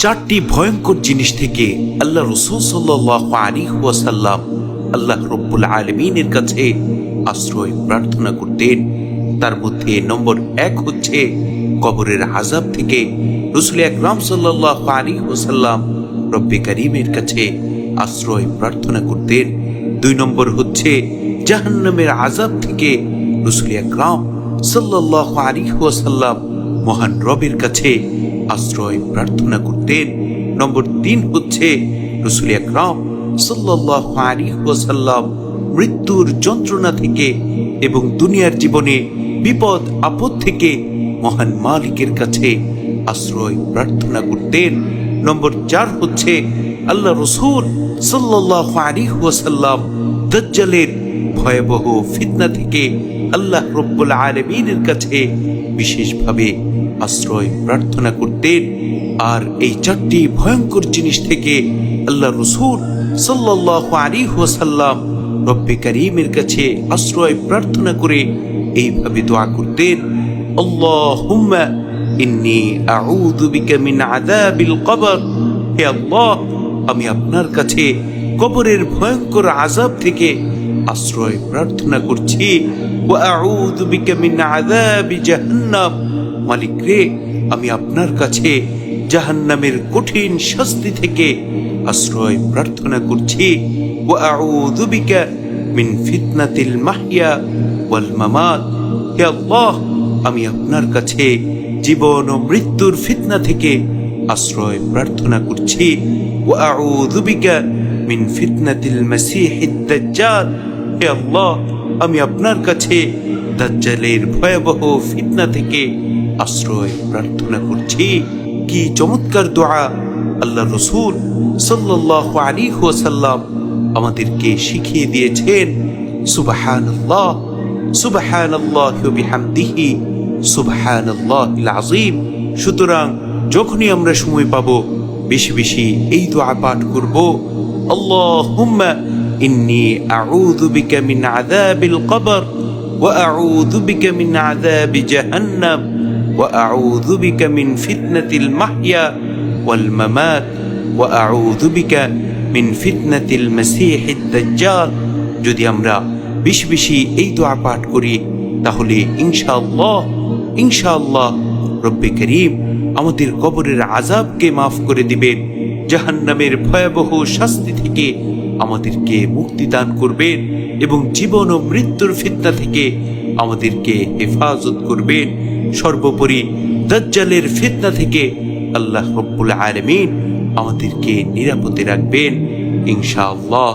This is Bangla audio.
চারটি ভয়ঙ্কর জিনিস থেকে আল্লাহ রাসূল সাল্লাল্লাহু আলাইহি ওয়াসাল্লাম আল্লাহ রাব্বুল আলামিনের কাছে আশ্রয় প্রার্থনা করতেন। তার মধ্যে নম্বর 1 হচ্ছে কবরের আযাব থেকে রাসূল আকরাম সাল্লাল্লাহু আলাইহি ওয়াসাল্লাম রব্বে কারীমের কাছে আশ্রয় প্রার্থনা করতেন। 2 নম্বর হচ্ছে জাহান্নামের আযাব থেকে রাসূল আকরাম সাল্লাল্লাহু আলাইহি ওয়াসাল্লাম মহান রবের কাছে আশ্রয় প্রার্থনা করতেন। নম্বর 3 হচ্ছে রাসূল আকরাম সাল্লাল্লাহু আলাইহি ওয়াসাল্লাম মৃত্যুর যন্ত্রণা থেকে এবং দুনিয়ার জীবনে বিপদ আপদ থেকে মহান মালিকের কাছে আশ্রয় প্রার্থনা করতেন। নম্বর 4 হচ্ছে আল্লাহ রাসূল সাল্লাল্লাহু আলাইহি ওয়াসাল্লাম দাজ্জালের ভয়াবহ ফিতনা থেকে আল্লাহ রাব্বুল আলামিনের কাছে বিশেষভাবে আশ্রয় প্রার্থনা করতেন। আর এই চারটি ভয়ঙ্কর জিনিস থেকে আল্লাহ রাসূল সাল্লাল্লাহু আলাইহি ওয়াসাল্লাম রব্বে কারীমের কাছে আশ্রয় প্রার্থনা করে এইভাবে দোয়া করতেন, আল্লাহুম্মা ইন্নী আউযু বিকা মিন আযাবিল কবর। হে আল্লাহ, আমি আপনার কাছে কবরের ভয়ঙ্কর আযাব থেকে আশ্রয় প্রার্থনা করছি। ওয়া আউযু বিকা মিন আযাবি জাহান্নাম। মালিক রে, আমি আপনার কাছে জাহান্নামের কঠিন শাস্তি থেকে আশ্রয় প্রার্থনা করছি। ওয়া আউযু বিকা মিন ফিতনাতিল মাহইয়া ওয়াল মামাত। হে আল্লাহ, আমি আপনার কাছে জীবন ও মৃত্যুর ফিতনা থেকে আশ্রয় প্রার্থনা করছি। ওয়া আউযু বিকা মিন ফিতনাতিল মাসীহিদ দাজ্জাল। হে আল্লাহ, আমি আপনার কাছে দাজ্জালের ভয়াবহ ফিতনা থেকে আশ্রয় প্রার্থনা করছি। কি চমৎকার দোয়া আল্লাহ রাসূল সাল্লাল্লাহু আলাইহি ওয়াসাল্লাম আমাদেরকে শিখিয়ে দিয়েছেন। সুবহানাল্লাহ, সুবহানাল্লাহি ওয়া বিহামদিহি, সুবহানাল্লাহিল আযীম। সুতরাং যখনই আমরা সময় পাবো বেশি বেশি এই দোয়া পাঠ করব, আল্লাহুম্মা ইন্নী আউযু বিকা মিন আযাবিল কবর ওয়া আউযু বিকা মিন আযাবি জাহান্নাম ওয়া আউযু বিকা মিন ফিতনাতিল মাহইয়া ওয়াল মামাত ওয়া আউযু বিকা মিন ফিতনাতিল মাসীহিদ দাজ্জাল। যদি আমরা বেশি বেশি এই দোয়া পাঠ করি তাহলে ইনশাআল্লাহ রব্বে কারীম আমাদের কবরের আযাবকে মাফ করে দিবেন, জাহান্নামের ভয়াবহ শাস্তি থেকে আমাদেরকে মুক্তি দান করবেন এবং জীবন ও মৃত্যুর ফিতনা থেকে আমাদেরকে হেফাজত করবেন। সর্বোপরি দাজ্জালের ফিতনা থেকে আল্লাহ রাব্বুল আলামিন আমাদেরকে নিরাপদে রাখবেন ইনশাআল্লাহ।